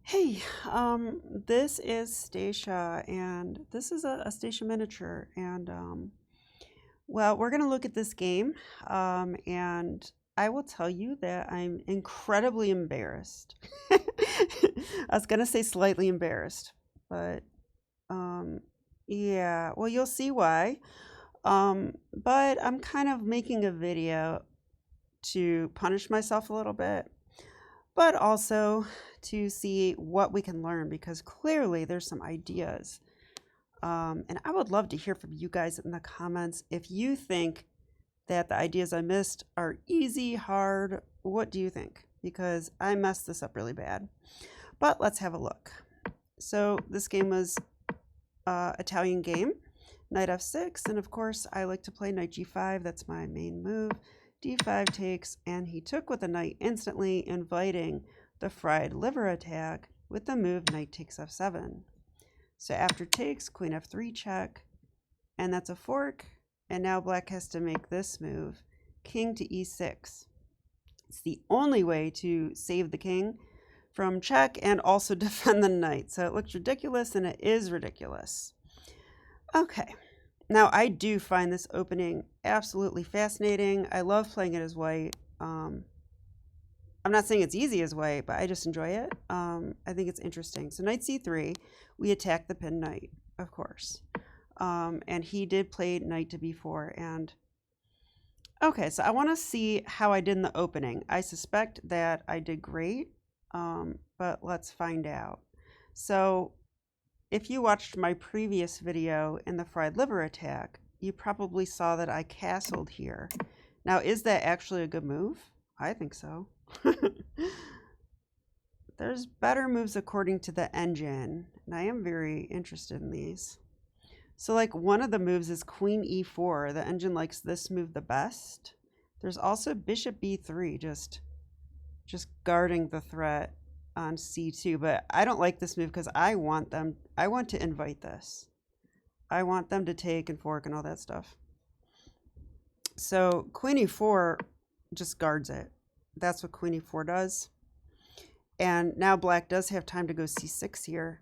Hey, this is Stacia, and this is a Stacia miniature, and well, we're gonna look at this game, and I will tell you that I'm incredibly embarrassed. I was gonna say slightly embarrassed, but um, yeah, well, you'll see why. But I'm kind of making a video to punish myself a little bit, but also to see what we can learn because clearly there's some ideas. And I would love to hear from you guys in the comments if you think that the ideas I missed are easy, hard. What do you think? Because I messed this up really bad. But let's have a look. So this game was Italian game, knight f6, and of course I like to play knight g5. That's my main move. d5 takes, and he took with the knight instantly, inviting the fried liver attack with the move knight takes f7. So after takes, queen f3 check, and that's a fork, and now black has to make this move, king to e6. It's the only way to save the king from check and also defend the knight. So it looks ridiculous, and it is ridiculous. Okay. Now, I do find this opening absolutely fascinating. I love playing it as white. I'm not saying it's easy as white, but I just enjoy it. I think it's interesting. So knight c3, we attack the pinned knight, of course. And he did play knight to b4. And okay, so I want to see how I did in the opening. I suspect that I did great, but let's find out. So if you watched my previous video in the fried liver attack, you probably saw that I castled here. Now, is that actually a good move? I think so. There's better moves according to the engine, and I am very interested in these. So like one of the moves is queen e4. The engine likes this move the best. There's also bishop b3, just guarding the threat on c2, but I don't like this move because I want to invite this. I want them to take and fork and all that stuff. So queen e4 just guards it. That's what queen e4 does. And now black does have time to go c6 here.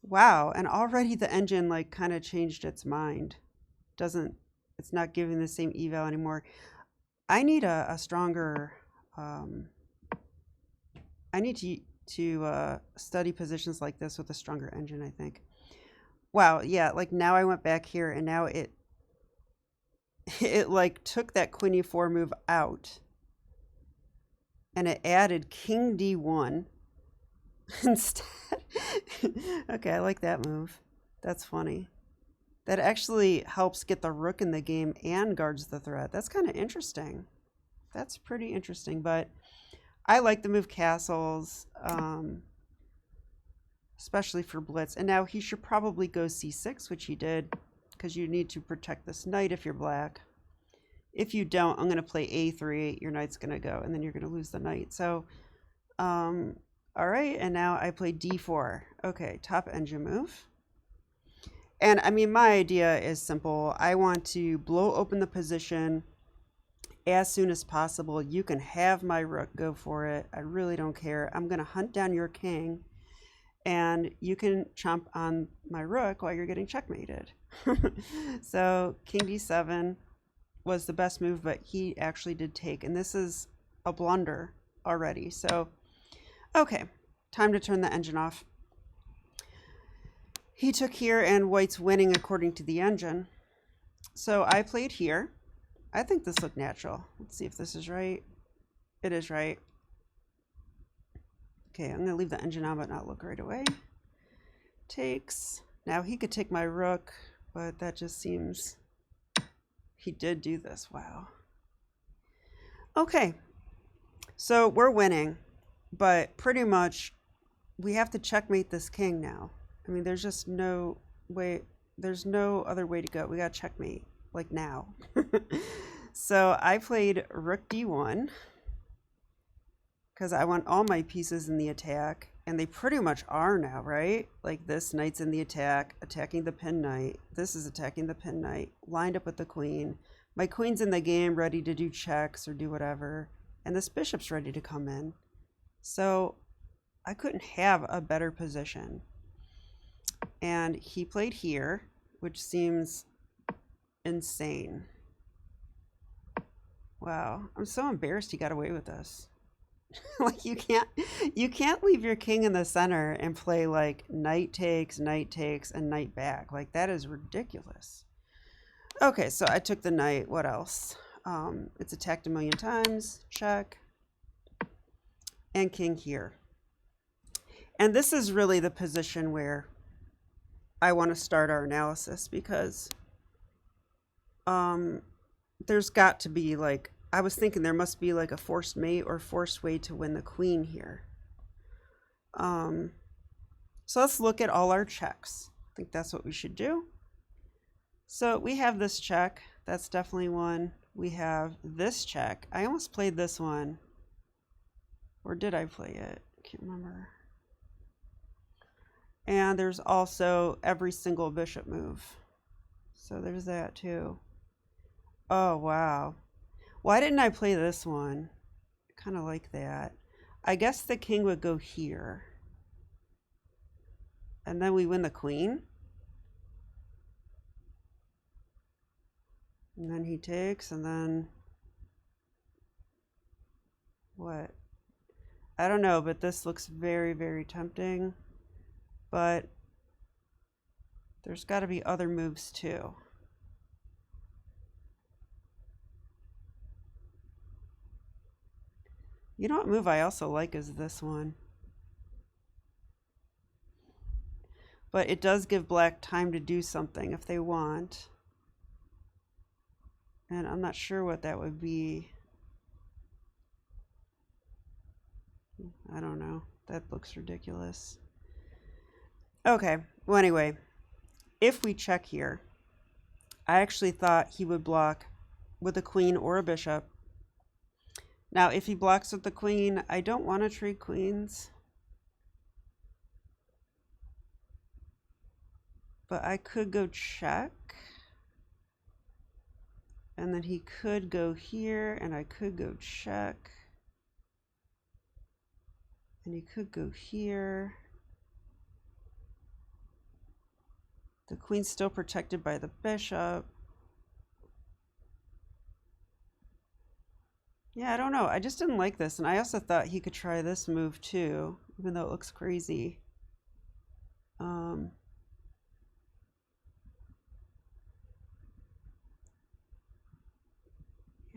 Wow, and already the engine like kind of changed its mind. It's not giving the same eval anymore. I need a stronger I need to study positions like this with a stronger engine, I think. Wow, yeah, like now I went back here and now it like took that queen e4 move out and it added king d1 instead. Okay, I like that move. That's funny. That actually helps get the rook in the game and guards the threat. That's kind of interesting. That's pretty interesting, but I like the move castles, especially for blitz. And now he should probably go c6, which he did, because you need to protect this knight if you're black. If you don't, I'm going to play a3. Your knight's going to go, and then you're going to lose the knight. So, all right, and now I play d4. Okay, top engine move. And, I mean, my idea is simple. I want to blow open the position as soon as possible. You can have my rook, go for it. I really don't care. I'm going to hunt down your king, and you can chomp on my rook while you're getting checkmated. So king d7 was the best move, but he actually did take, and this is a blunder already. So, okay, time to turn the engine off. He took here, and white's winning according to the engine. So I played here. I think this looked natural. Let's see if this is right. It is right. Okay, I'm going to leave the engine on but not look right away. Takes. Now he could take my rook, but that just seems... He did do this. Wow. Okay. So we're winning, but pretty much we have to checkmate this king now. I mean, there's just no way. There's no other way to go. We got checkmate. Like now. So I played rook d1 because I want all my pieces in the attack, and they pretty much are now, right? Like this knight's in the attack, attacking the pinned knight. This is attacking the pinned knight, lined up with the queen. My queen's in the game, ready to do checks or do whatever, and this bishop's ready to come in. So I couldn't have a better position. And he played here, which seems insane. Wow, I'm so embarrassed he got away with this. Like you can't leave your king in the center and play like knight takes, and knight back. Like that is ridiculous. Okay, so I took the knight. What else? It's attacked a million times. Check. And king here. And this is really the position where I want to start our analysis, because there's got to be like, I was thinking there must be like a forced mate or forced way to win the queen here. So let's look at all our checks. I think that's what we should do. So we have this check. That's definitely one. We have this check. I almost played this one. Or did I play it? I can't remember. And there's also every single bishop move. So there's that too. Oh, wow. Why didn't I play this one? Kind of like that. I guess the king would go here. And then we win the queen. And then he takes, and then what? I don't know, but this looks very, very tempting. But there's got to be other moves too. You know what move I also like is this one. But it does give black time to do something if they want. And I'm not sure what that would be. I don't know. That looks ridiculous. Okay, well anyway, if we check here, I actually thought he would block with a queen or a bishop. Now, if he blocks with the queen, I don't want to trade queens. But I could go check. And then he could go here, and I could go check. And he could go here. The queen's still protected by the bishop. Yeah, I don't know. I just didn't like this. And I also thought he could try this move too, even though it looks crazy. Yeah,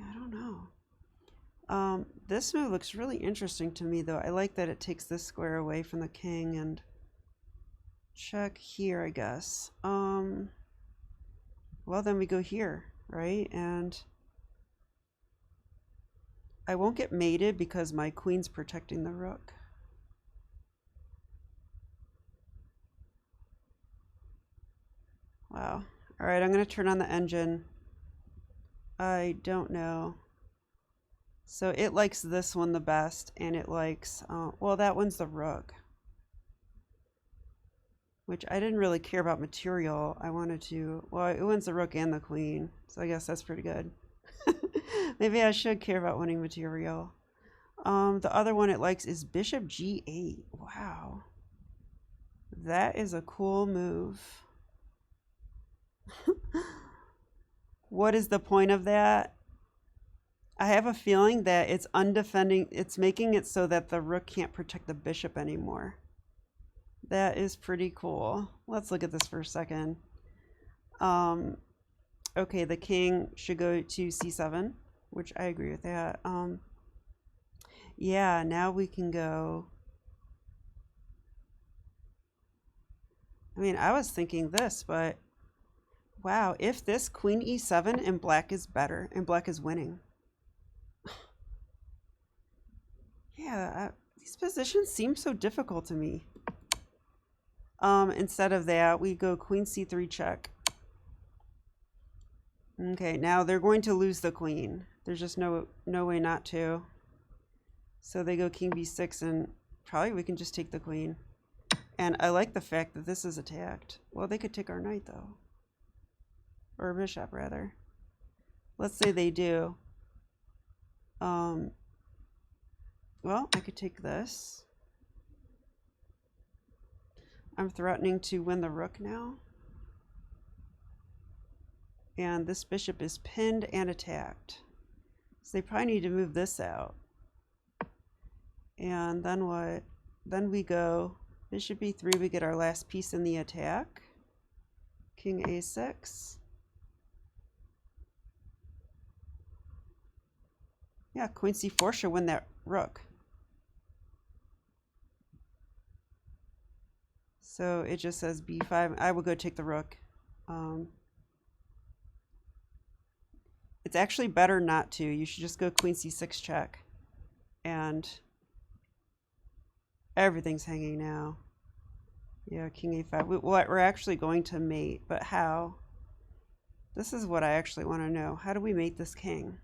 I don't know. This move looks really interesting to me, though. I like that it takes this square away from the king and check here, I guess. Well, then we go here, right? And I won't get mated because my queen's protecting the rook. Wow. All right, I'm going to turn on the engine. I don't know. So it likes this one the best, and it likes, well, that one's the rook. Which I didn't really care about material. I wanted to, well, it wins the rook and the queen, so I guess that's pretty good. Maybe I should care about winning material. The other one it likes is bishop g8. Wow. That is a cool move. What is the point of that? I have a feeling that it's undefending. It's making it so that the rook can't protect the bishop anymore. That is pretty cool. Let's look at this for a second. Okay, the king should go to c7, which I agree with that. Yeah, now we can go. I mean, I was thinking this, but wow, if this queen e7 and black is better and black is winning. Yeah, these positions seem so difficult to me. Instead of that, we go queen c3 check. Okay, now they're going to lose the queen. There's just no way not to. So they go king b6, and probably we can just take the queen. And I like the fact that this is attacked. Well, they could take our knight, though. Or bishop, rather. Let's say they do. Well, I could take this. I'm threatening to win the rook now. And this bishop is pinned and attacked. So they probably need to move this out. And then what? Then we go bishop e3, we get our last piece in the attack. King a6. Yeah, queen c4 should win that rook. So it just says b5. I will go take the rook. It's actually better not to. You should just go queen c6 check. And everything's hanging now. Yeah, king a5. We're actually going to mate, but how? This is what I actually want to know. How do we mate this king?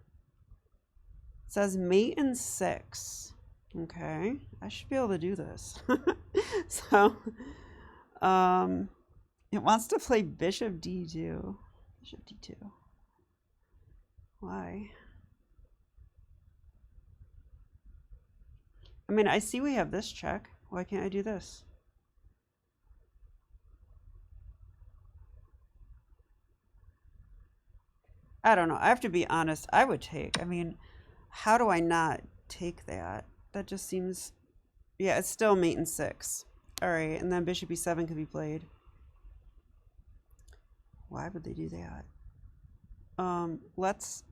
It says mate in 6. Okay, I should be able to do this. So, it wants to play bishop d2. Bishop d2. Why? I mean, I see we have this check. Why can't I do this? I don't know. I have to be honest. I would take. I mean, how do I not take that? That just seems... Yeah, it's still mate in 6. All right, and then bishop e7 could be played. Why would they do that? Let's...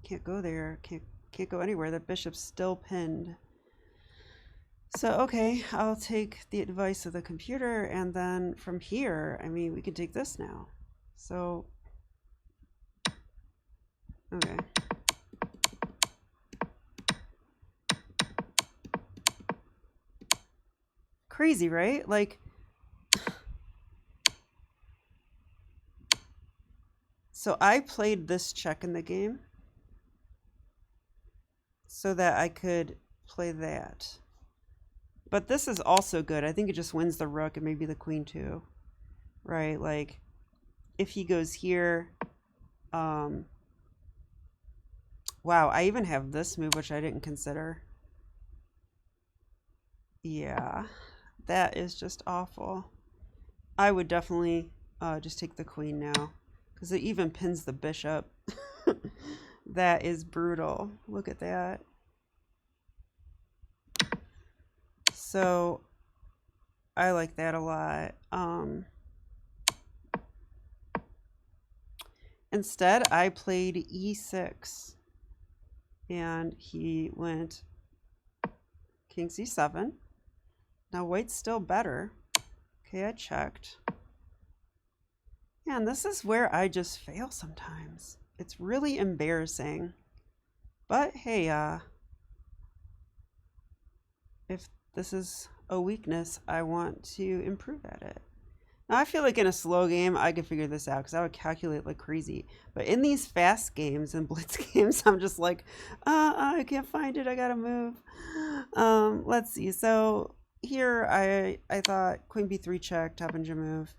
Can't go there. Can't go anywhere. The bishop's still pinned. So, okay, I'll take the advice of the computer, and then from here, I mean, we can take this now. So, okay. Crazy, right? Like, so I played this check in the game so that I could play that. But this is also good. I think it just wins the rook and maybe the queen too. Right? Like, if he goes here, wow, I even have this move, which I didn't consider. Yeah, that is just awful. I would definitely just take the queen now, because it even pins the bishop. That is brutal. Look at that. So I like that a lot. Instead, I played e6, and he went king c7. Now white's still better. Okay, I checked. Yeah, and this is where I just fail sometimes. It's really embarrassing. But hey, if this is a weakness, I want to improve at it. Now, I feel like in a slow game, I could figure this out because I would calculate like crazy. But in these fast games and blitz games, I'm just like, I can't find it. I gotta move. Let's see. So here, I thought queen b3 check, top engine move.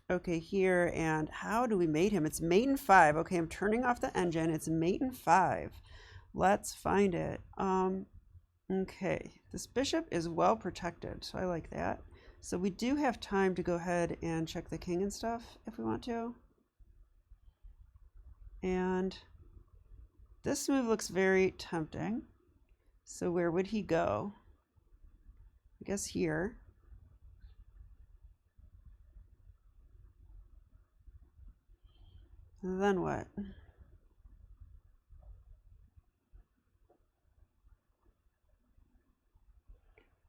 Okay, here, and how do we mate him? It's mate in 5. Okay, I'm turning off the engine. It's mate in 5. Let's find it. Okay, this bishop is well protected, so I like that. So we do have time to go ahead and check the king and stuff if we want to. And this move looks very tempting. So where would he go? I guess here. And then what?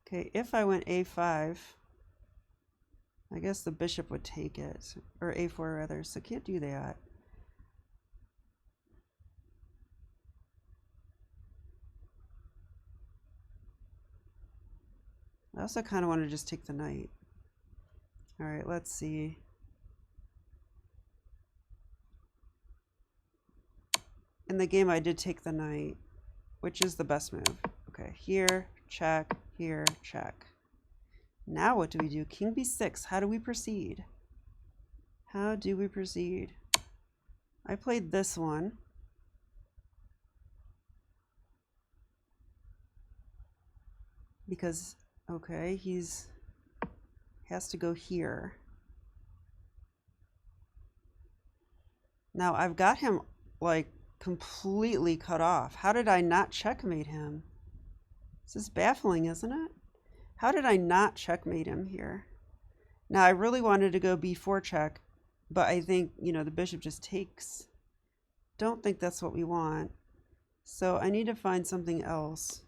Okay, if I went a5, I guess the bishop would take it, or a4 rather, so can't do that. I also kind of want to just take the knight. All right, let's see. In the game, I did take the knight, which is the best move. Okay, here, check, here, check. Now what do we do? King b6. How do we proceed? How do we proceed? I played this one. Because Okay, has to go here. Now I've got him like completely cut off. How did I not checkmate him? This is baffling, isn't it? How did I not checkmate him here? Now I really wanted to go b4 check, but I think, you know, the bishop just takes. Don't think that's what we want. So I need to find something else.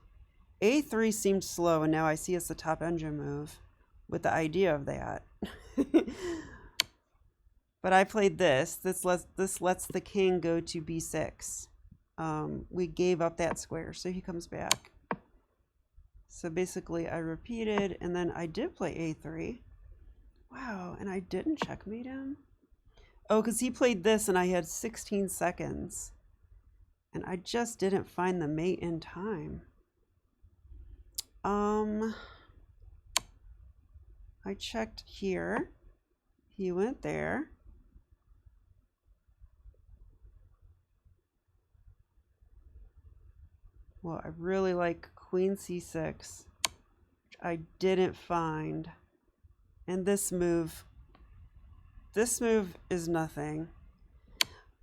a3 seemed slow, and now I see it's the top engine move with the idea of that. But I played this. This lets the king go to b6. We gave up that square, so he comes back. So basically I repeated, and then I did play a3. Wow, and I didn't checkmate him? Oh, because he played this and I had 16 seconds. And I just didn't find the mate in time. I checked here. He went there. Well, I really like queen c6, which I didn't find. And this move is nothing.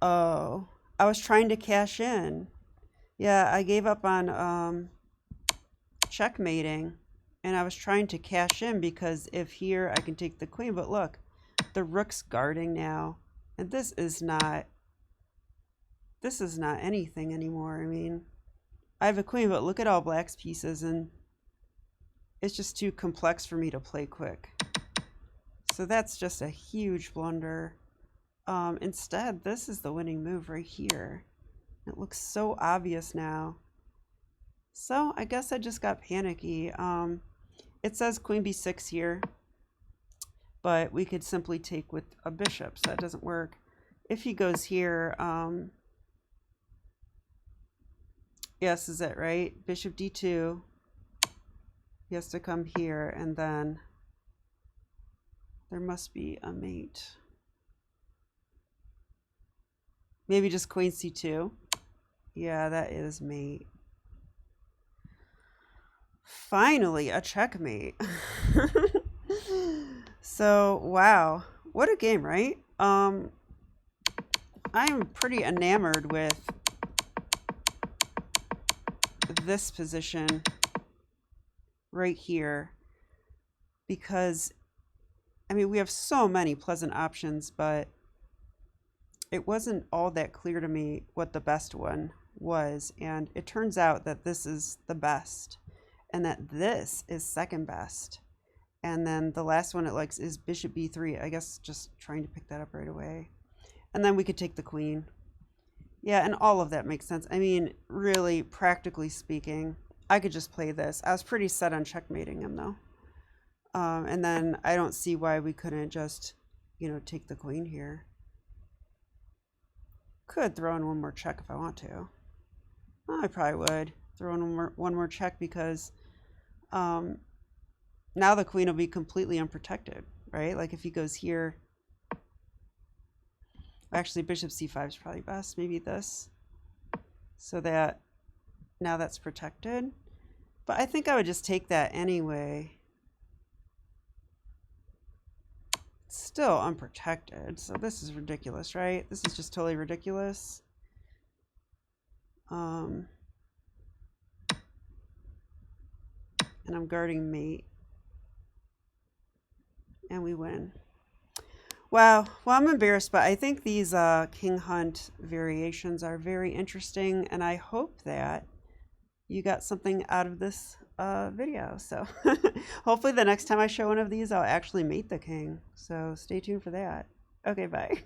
Oh, I was trying to cash in. Yeah, I gave up on checkmating, and I was trying to cash in because if here I can take the queen, but look, the rook's guarding now, and this is not anything anymore. I mean, I have a queen, but look at all black's pieces, and it's just too complex for me to play quick. So that's just a huge blunder. Instead, this is the winning move right here. It looks so obvious now. So I guess I just got panicky. It says queen b6 here, but we could simply take with a bishop, so that doesn't work. If he goes here, yes, is it right? Bishop d2. He has to come here, and then there must be a mate. Maybe just queen c2. Yeah, that is mate. Finally, a checkmate. So, wow. What a game, right? I'm pretty enamored with this position right here because, I mean, we have so many pleasant options, but it wasn't all that clear to me what the best one was. And it turns out that this is the best and that this is second best. And then the last one it likes is bishop b3. I guess just trying to pick that up right away. And then we could take the queen. Yeah, and all of that makes sense. I mean, really, practically speaking, I could just play this. I was pretty set on checkmating him, though. And then I don't see why we couldn't just, you know, take the queen here. Could throw in one more check if I want to. Well, I probably would throw in one more check because now the queen will be completely unprotected, right? Like if he goes here, actually bishop c5 is probably best, maybe this, so that now that's protected. But I think I would just take that anyway. It's still unprotected, so this is ridiculous, right? This is just totally ridiculous. And I'm guarding mate. And we win. Wow. Well, I'm embarrassed, but I think these king hunt variations are very interesting, and I hope that you got something out of this video. So hopefully the next time I show one of these, I'll actually mate the king. So stay tuned for that. Okay, bye.